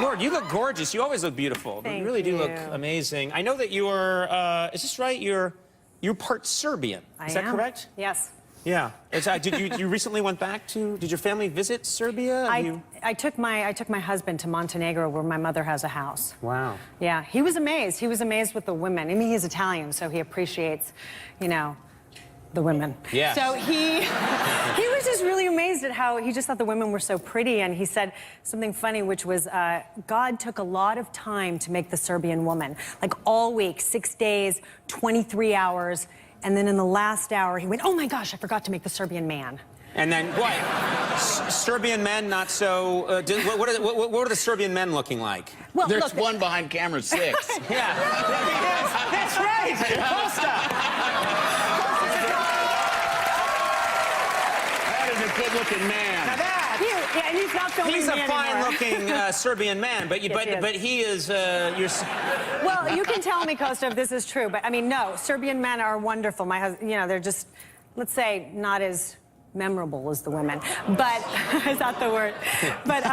Lord, you look gorgeous. You always look beautiful. Thank you really do look you. amazing. I know that you're, is this right? You're part Serbian. Is that correct? Yes. Yeah. Did you recently went back to, did your family visit Serbia? I took my husband to Montenegro, where my mother has a house. Wow. Yeah, he was amazed. He was amazed with the women. I mean, he's Italian, so he appreciates, you know, the women. Yes. So he was just really amazed at how he just thought the women were so pretty, and he said something funny, which was God took a lot of time to make the Serbian woman, like all week, 6 days, 23 hours, and then in the last hour he went, oh my gosh, I forgot to make the Serbian man. And then what? Serbian men not so. What are the Serbian men looking like? Well, there's look, one behind camera 6. Yeah. That's right. That is a good-looking man. Now that, yeah, and he's not filming he's a me fine-looking Serbian man, but he is. Well, you can tell me, Costa, if this is true, but I mean, no, Serbian men are wonderful. My husband, you know, they're just, let's say, not as memorable as the women, but is that the word? But